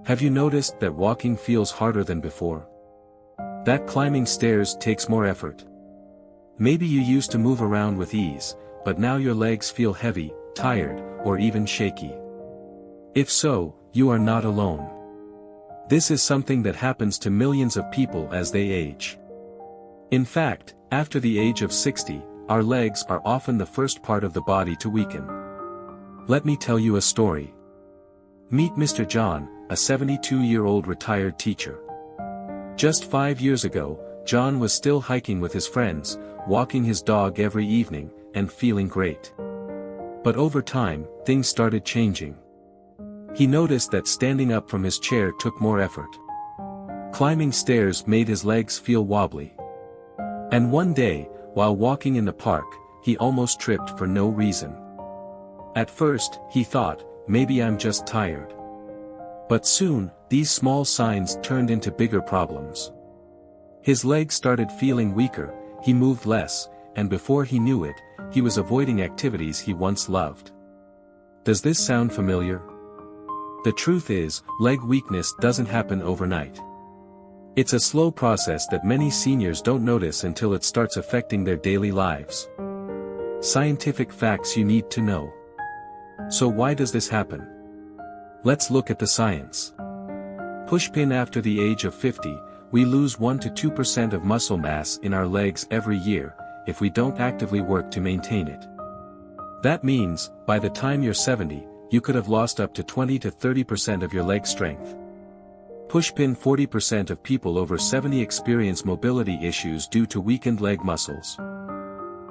Have you noticed that walking feels harder than before? That climbing stairs takes more effort. Maybe you used to move around with ease, but now your legs feel heavy, tired, or even shaky. If so, you are not alone. This is something that happens to millions of people as they age. In fact, after the age of 60, our legs are often the first part of the body to weaken. Let me tell you a story. Meet Mr. John, a 72-year-old retired teacher. Just 5 years ago, John was still hiking with his friends, walking his dog every evening, and feeling great. But over time, things started changing. He noticed that standing up from his chair took more effort. Climbing stairs made his legs feel wobbly. And one day, while walking in the park, he almost tripped for no reason. At first, he thought, maybe I'm just tired. But soon, these small signs turned into bigger problems. His legs started feeling weaker, he moved less, and before he knew it, he was avoiding activities he once loved. Does this sound familiar? The truth is, leg weakness doesn't happen overnight. It's a slow process that many seniors don't notice until it starts affecting their daily lives. Scientific facts you need to know. So why does this happen? Let's look at the science. Pushpin. After the age of 50, we lose 1 to 2% of muscle mass in our legs every year, if we don't actively work to maintain it. That means, by the time you're 70, you could have lost up to 20 to 30% of your leg strength. Pushpin. 40% of people over 70 experience mobility issues due to weakened leg muscles.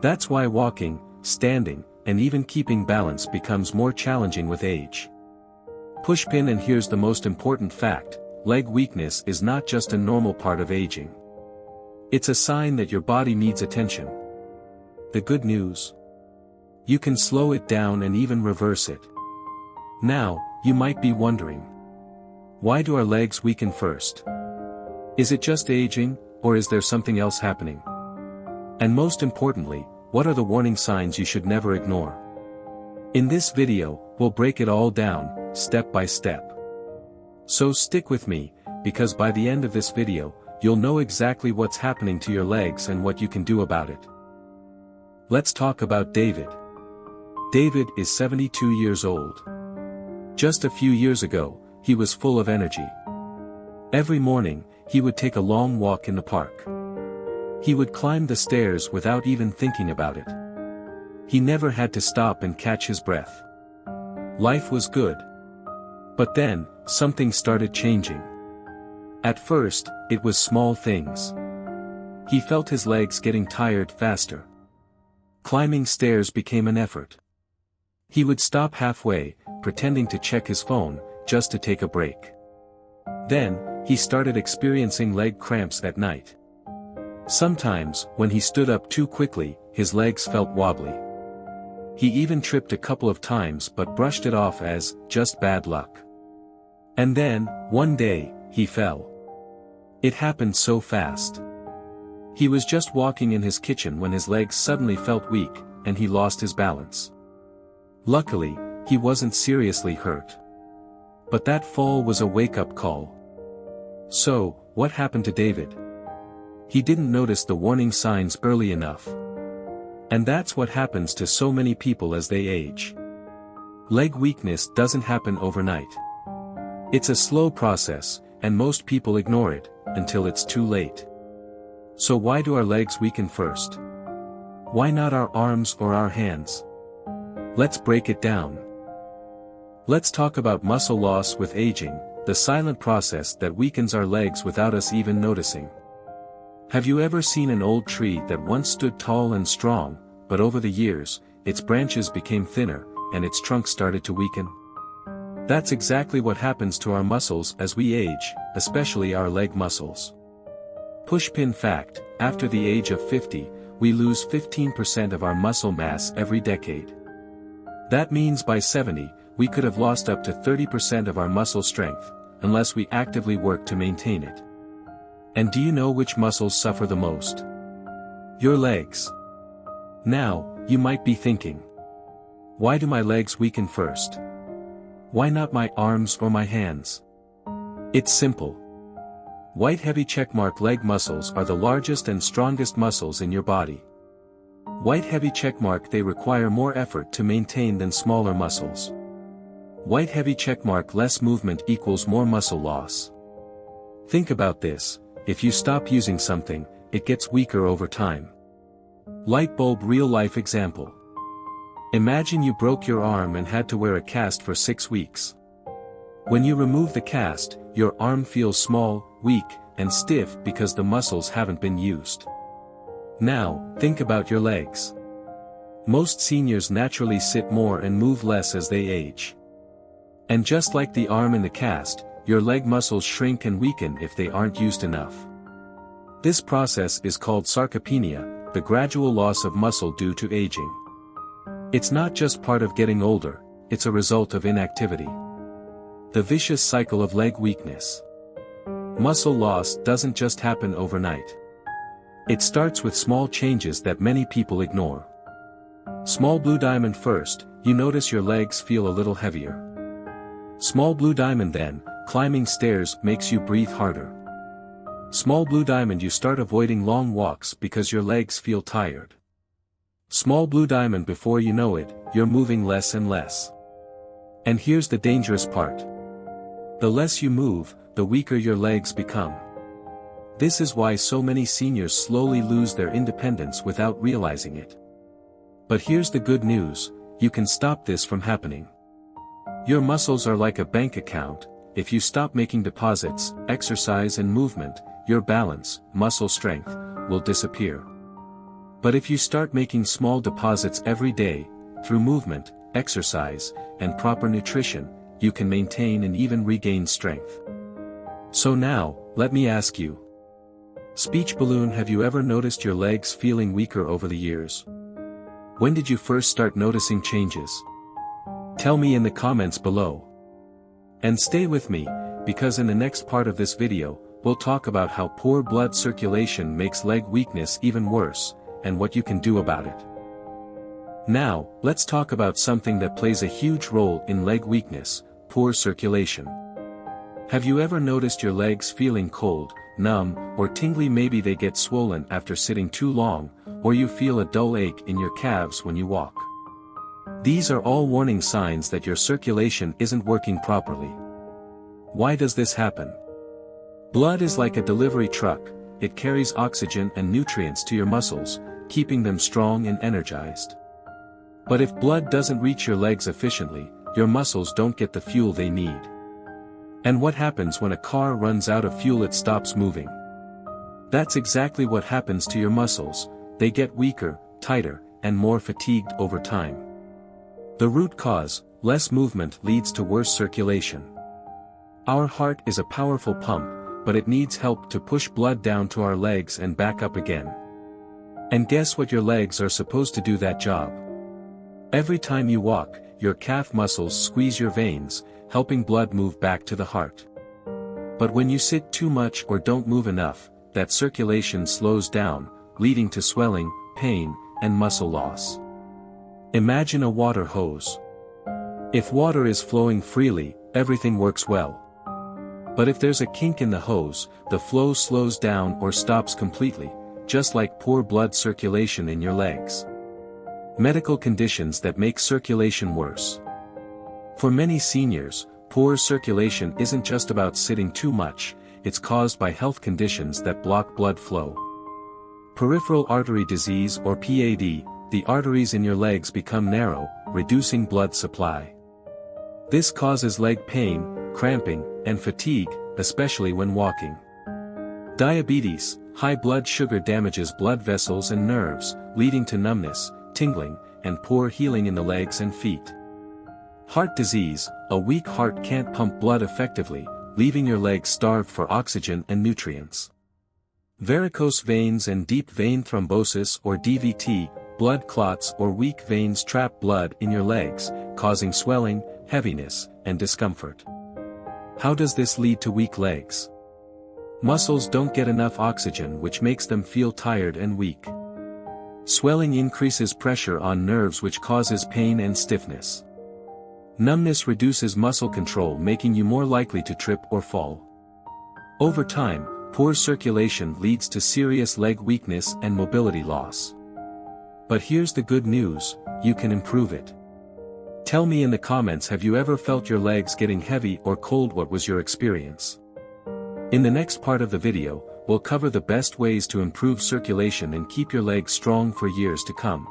That's why walking, standing, and even keeping balance becomes more challenging with age. Pushpin. And here's the most important fact, leg weakness is not just a normal part of aging. It's a sign that your body needs attention. The good news? You can slow it down and even reverse it. Now, you might be wondering, why do our legs weaken first? Is it just aging, or is there something else happening? And most importantly, what are the warning signs you should never ignore? In this video, we'll break it all down, step by step. So stick with me, because by the end of this video, you'll know exactly what's happening to your legs and what you can do about it. Let's talk about David. David is 72 years old. Just a few years ago, he was full of energy. Every morning, he would take a long walk in the park. He would climb the stairs without even thinking about it. He never had to stop and catch his breath. Life was good. But then, something started changing. At first, it was small things. He felt his legs getting tired faster. Climbing stairs became an effort. He would stop halfway, pretending to check his phone, just to take a break. Then, he started experiencing leg cramps at night. Sometimes, when he stood up too quickly, his legs felt wobbly. He even tripped a couple of times but brushed it off as just bad luck. And then, one day, he fell. It happened so fast. He was just walking in his kitchen when his legs suddenly felt weak, and he lost his balance. Luckily, he wasn't seriously hurt. But that fall was a wake-up call. So, what happened to David? He didn't notice the warning signs early enough. And that's what happens to so many people as they age. Leg weakness doesn't happen overnight. It's a slow process, and most people ignore it, until it's too late. So why do our legs weaken first? Why not our arms or our hands? Let's break it down. Let's talk about muscle loss with aging, the silent process that weakens our legs without us even noticing. Have you ever seen an old tree that once stood tall and strong, but over the years, its branches became thinner, and its trunk started to weaken? That's exactly what happens to our muscles as we age, especially our leg muscles. Pushpin fact, after the age of 50, we lose 15% of our muscle mass every decade. That means by 70, we could have lost up to 30% of our muscle strength, unless we actively work to maintain it. And do you know which muscles suffer the most? Your legs. Now, you might be thinking, why do my legs weaken first? Why not my arms or my hands? It's simple. White heavy checkmark leg muscles are the largest and strongest muscles in your body. White heavy checkmark they require more effort to maintain than smaller muscles. White heavy checkmark less movement equals more muscle loss. Think about this, if you stop using something, it gets weaker over time. Light bulb real life example. Imagine you broke your arm and had to wear a cast for 6 weeks. When you remove the cast, your arm feels small, weak, and stiff because the muscles haven't been used. Now, think about your legs. Most seniors naturally sit more and move less as they age. And just like the arm in the cast, your leg muscles shrink and weaken if they aren't used enough. This process is called sarcopenia, the gradual loss of muscle due to aging. It's not just part of getting older, it's a result of inactivity. The vicious cycle of leg weakness. Muscle loss doesn't just happen overnight. It starts with small changes that many people ignore. Small blue diamond first, you notice your legs feel a little heavier. Small blue diamond then, climbing stairs makes you breathe harder. Small blue diamond you start avoiding long walks because your legs feel tired. Small blue diamond before you know it, you're moving less and less. And here's the dangerous part. The less you move, the weaker your legs become. This is why so many seniors slowly lose their independence without realizing it. But here's the good news, you can stop this from happening. Your muscles are like a bank account, if you stop making deposits, exercise and movement, your balance, muscle strength, will disappear. But if you start making small deposits every day, through movement, exercise, and proper nutrition, you can maintain and even regain strength. So now, let me ask you. Speech balloon, have you ever noticed your legs feeling weaker over the years? When did you first start noticing changes? Tell me in the comments below. And stay with me, because in the next part of this video, we'll talk about how poor blood circulation makes leg weakness even worse, and what you can do about it. Now, let's talk about something that plays a huge role in leg weakness, poor circulation. Have you ever noticed your legs feeling cold, numb, or tingly? Maybe they get swollen after sitting too long, or you feel a dull ache in your calves when you walk. These are all warning signs that your circulation isn't working properly. Why does this happen? Blood is like a delivery truck, it carries oxygen and nutrients to your muscles, keeping them strong and energized. But if blood doesn't reach your legs efficiently, your muscles don't get the fuel they need. And what happens when a car runs out of fuel? It stops moving. That's exactly what happens to your muscles, they get weaker, tighter, and more fatigued over time. The root cause, less movement, leads to worse circulation. Our heart is a powerful pump, but it needs help to push blood down to our legs and back up again. And guess what? Your legs are supposed to do that job. Every time you walk, your calf muscles squeeze your veins, helping blood move back to the heart. But when you sit too much or don't move enough, that circulation slows down, leading to swelling, pain, and muscle loss. Imagine a water hose. If water is flowing freely, everything works well. But if there's a kink in the hose, the flow slows down or stops completely, just like poor blood circulation in your legs. Medical conditions that make circulation worse. For many seniors, poor circulation isn't just about sitting too much, it's caused by health conditions that block blood flow. Peripheral artery disease or PAD, the arteries in your legs become narrow, reducing blood supply. This causes leg pain, cramping, and fatigue, especially when walking. Diabetes, high blood sugar damages blood vessels and nerves, leading to numbness, tingling, and poor healing in the legs and feet. Heart disease, a weak heart can't pump blood effectively, leaving your legs starved for oxygen and nutrients. Varicose veins and deep vein thrombosis or DVT, blood clots or weak veins trap blood in your legs, causing swelling, heaviness, and discomfort. How does this lead to weak legs? Muscles don't get enough oxygen, which makes them feel tired and weak. Swelling increases pressure on nerves, which causes pain and stiffness. Numbness reduces muscle control, making you more likely to trip or fall. Over time, poor circulation leads to serious leg weakness and mobility loss. But here's the good news, you can improve it. Tell me in the comments, have you ever felt your legs getting heavy or cold? What was your experience? In the next part of the video, we'll cover the best ways to improve circulation and keep your legs strong for years to come.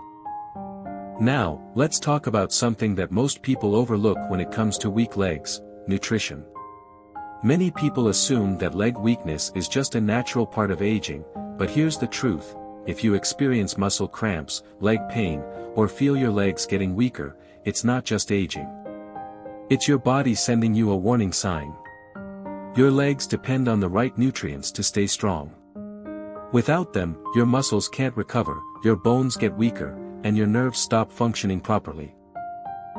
Now, let's talk about something that most people overlook when it comes to weak legs: nutrition. Many people assume that leg weakness is just a natural part of aging, but here's the truth: if you experience muscle cramps, leg pain, or feel your legs getting weaker, it's not just aging. It's your body sending you a warning sign. Your legs depend on the right nutrients to stay strong. Without them, your muscles can't recover, your bones get weaker, and your nerves stop functioning properly.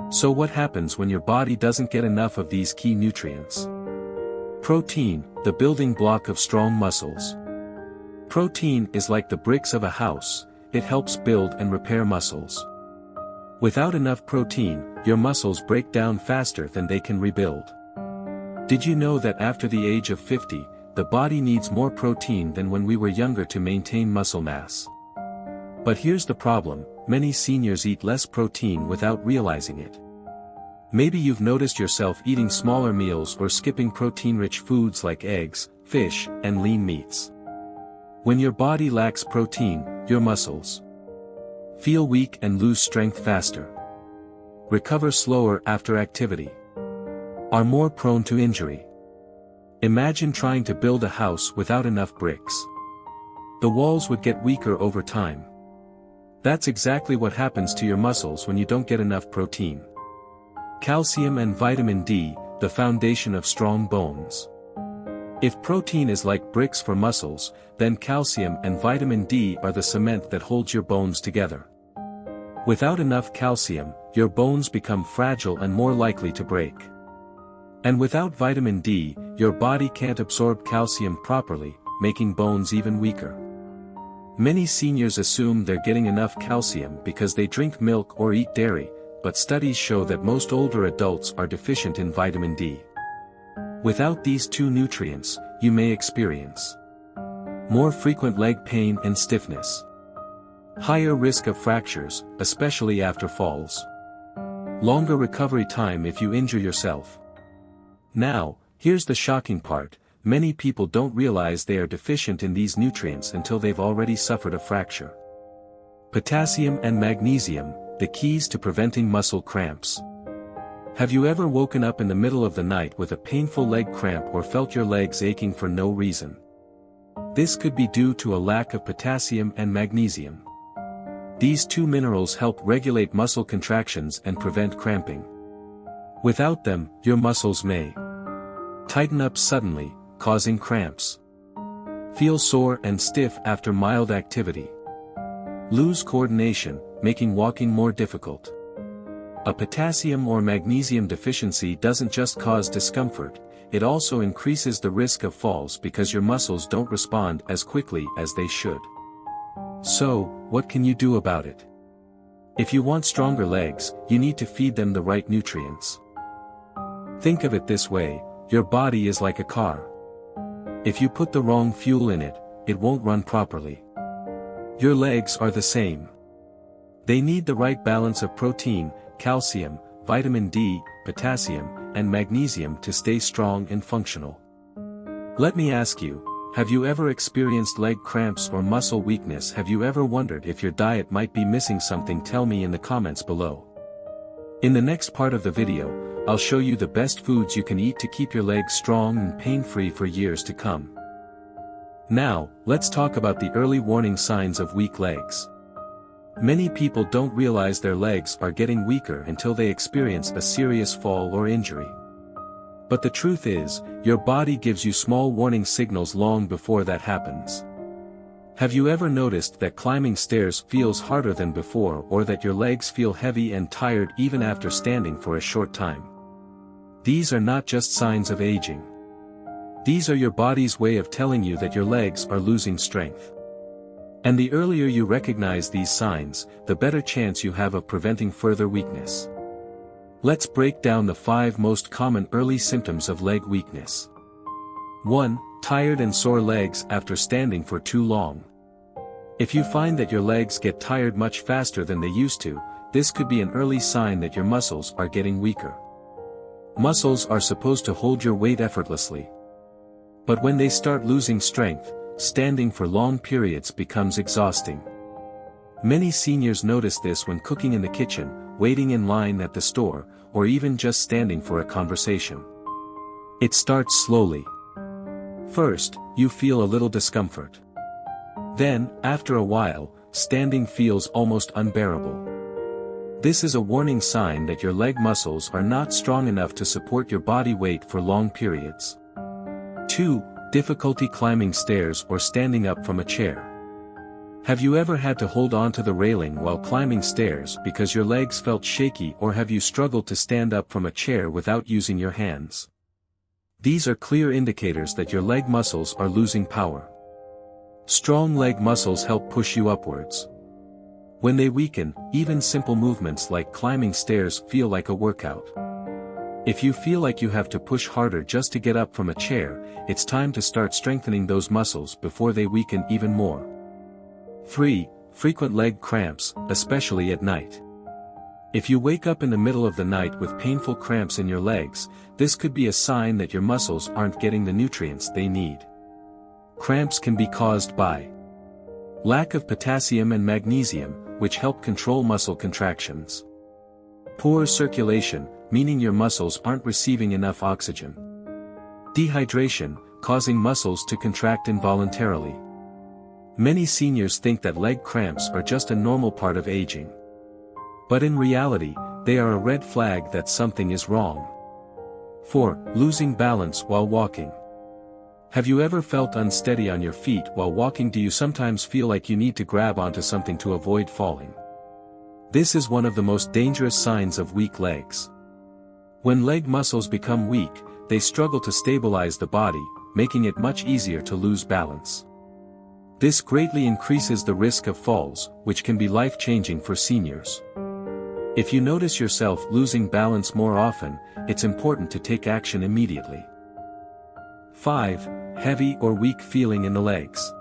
So what happens when your body doesn't get enough of these key nutrients? Protein, the building block of strong muscles. Protein is like the bricks of a house, it helps build and repair muscles. Without enough protein, your muscles break down faster than they can rebuild. Did you know that after the age of 50, the body needs more protein than when we were younger to maintain muscle mass? But here's the problem: many seniors eat less protein without realizing it. Maybe you've noticed yourself eating smaller meals or skipping protein-rich foods like eggs, fish, and lean meats. When your body lacks protein, your muscles feel weak and lose strength faster, recover slower after activity, are more prone to injury. Imagine trying to build a house without enough bricks. The walls would get weaker over time. That's exactly what happens to your muscles when you don't get enough protein. Calcium and vitamin D, the foundation of strong bones. If protein is like bricks for muscles, then calcium and vitamin D are the cement that holds your bones together. Without enough calcium, your bones become fragile and more likely to break. And without vitamin D, your body can't absorb calcium properly, making bones even weaker. Many seniors assume they're getting enough calcium because they drink milk or eat dairy, but studies show that most older adults are deficient in vitamin D. Without these two nutrients, you may experience more frequent leg pain and stiffness, higher risk of fractures, especially after falls, longer recovery time if you injure yourself. Now, here's the shocking part: many people don't realize they are deficient in these nutrients until they've already suffered a fracture. Potassium and magnesium, the keys to preventing muscle cramps. Have you ever woken up in the middle of the night with a painful leg cramp or felt your legs aching for no reason? This could be due to a lack of potassium and magnesium. These two minerals help regulate muscle contractions and prevent cramping. Without them, your muscles may tighten up suddenly, causing cramps, feel sore and stiff after mild activity, lose coordination, making walking more difficult. A potassium or magnesium deficiency doesn't just cause discomfort, it also increases the risk of falls because your muscles don't respond as quickly as they should. So, what can you do about it? If you want stronger legs, you need to feed them the right nutrients. Think of it this way: your body is like a car. If you put the wrong fuel in it, it won't run properly. Your legs are the same. They need the right balance of protein, calcium, vitamin D, potassium, and magnesium to stay strong and functional. Let me ask you, have you ever experienced leg cramps or muscle weakness? Have you ever wondered if your diet might be missing something? Tell me in the comments below. In the next part of the video, I'll show you the best foods you can eat to keep your legs strong and pain-free for years to come. Now, let's talk about the early warning signs of weak legs. Many people don't realize their legs are getting weaker until they experience a serious fall or injury. But the truth is, your body gives you small warning signals long before that happens. Have you ever noticed that climbing stairs feels harder than before, or that your legs feel heavy and tired even after standing for a short time? These are not just signs of aging. These are your body's way of telling you that your legs are losing strength. And the earlier you recognize these signs, the better chance you have of preventing further weakness. Let's break down the 5 most common early symptoms of leg weakness. 1. tired and sore legs after standing for too long. If you find that your legs get tired much faster than they used to, this could be an early sign that your muscles are getting weaker. Muscles are supposed to hold your weight effortlessly. But when they start losing strength, standing for long periods becomes exhausting. Many seniors notice this when cooking in the kitchen, waiting in line at the store, or even just standing for a conversation. It starts slowly. First, you feel a little discomfort. Then, after a while, standing feels almost unbearable. This is a warning sign that your leg muscles are not strong enough to support your body weight for long periods. 2. Difficulty climbing stairs or standing up from a chair. Have you ever had to hold on to the railing while climbing stairs because your legs felt shaky, or have you struggled to stand up from a chair without using your hands? These are clear indicators that your leg muscles are losing power. Strong leg muscles help push you upwards. When they weaken, even simple movements like climbing stairs feel like a workout. If you feel like you have to push harder just to get up from a chair, it's time to start strengthening those muscles before they weaken even more. 3. Frequent leg cramps, especially at night. If you wake up in the middle of the night with painful cramps in your legs, this could be a sign that your muscles aren't getting the nutrients they need. Cramps can be caused by lack of potassium and magnesium, which help control muscle contractions. Poor circulation, meaning your muscles aren't receiving enough oxygen. Dehydration, causing muscles to contract involuntarily. Many seniors think that leg cramps are just a normal part of aging. But in reality, they are a red flag that something is wrong. 4. Losing balance while walking. Have you ever felt unsteady on your feet while walking? Do you sometimes feel like you need to grab onto something to avoid falling? This is one of the most dangerous signs of weak legs. When leg muscles become weak, they struggle to stabilize the body, making it much easier to lose balance. This greatly increases the risk of falls, which can be life-changing for seniors. If you notice yourself losing balance more often, it's important to take action immediately. 5. Heavy or weak feeling in the legs.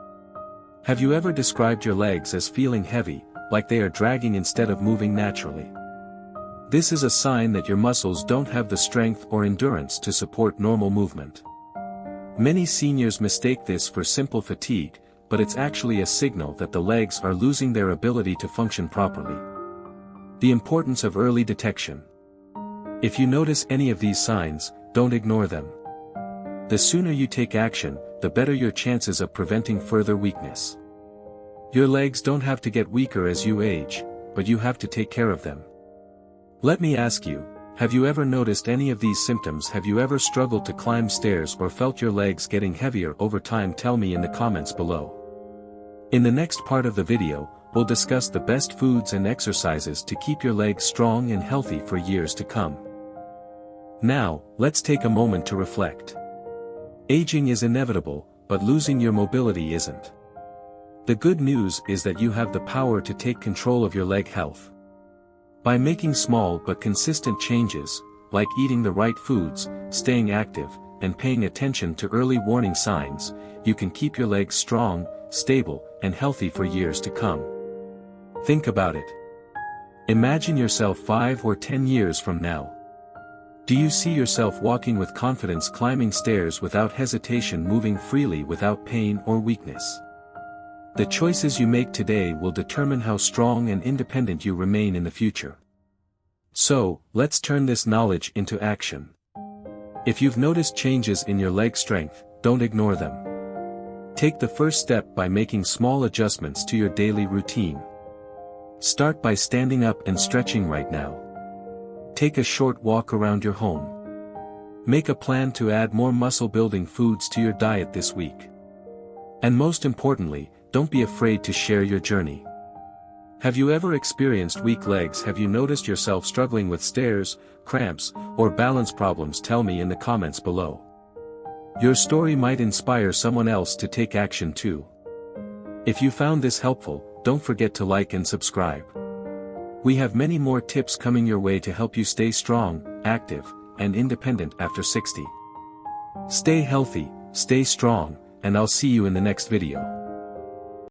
Have you ever described your legs as feeling heavy, like they are dragging instead of moving naturally? This is a sign that your muscles don't have the strength or endurance to support normal movement. Many seniors mistake this for simple fatigue, but it's actually a signal that the legs are losing their ability to function properly. The importance of early detection. If you notice any of these signs, don't ignore them. The sooner you take action, the better your chances of preventing further weakness. Your legs don't have to get weaker as you age, but you have to take care of them. Let me ask you, have you ever noticed any of these symptoms? Have you ever struggled to climb stairs or felt your legs getting heavier over time? Tell me in the comments below. In the next part of the video, we'll discuss the best foods and exercises to keep your legs strong and healthy for years to come. Now, let's take a moment to reflect. Aging is inevitable, but losing your mobility isn't. The good news is that you have the power to take control of your leg health. By making small but consistent changes, like eating the right foods, staying active, and paying attention to early warning signs, you can keep your legs strong, stable, and healthy for years to come. Think about it. Imagine yourself 5 or 10 years from now. Do you see yourself walking with confidence, climbing stairs without hesitation, moving freely without pain or weakness? The choices you make today will determine how strong and independent you remain in the future. So, let's turn this knowledge into action. If you've noticed changes in your leg strength, don't ignore them. Take the first step by making small adjustments to your daily routine. Start by standing up and stretching right now. Take a short walk around your home. Make a plan to add more muscle-building foods to your diet this week. And most importantly, don't be afraid to share your journey. Have you ever experienced weak legs? Have you noticed yourself struggling with stairs, cramps, or balance problems? Tell me in the comments below. Your story might inspire someone else to take action too. If you found this helpful, don't forget to like and subscribe. We have many more tips coming your way to help you stay strong, active, and independent after 60. Stay healthy, stay strong, and I'll see you in the next video.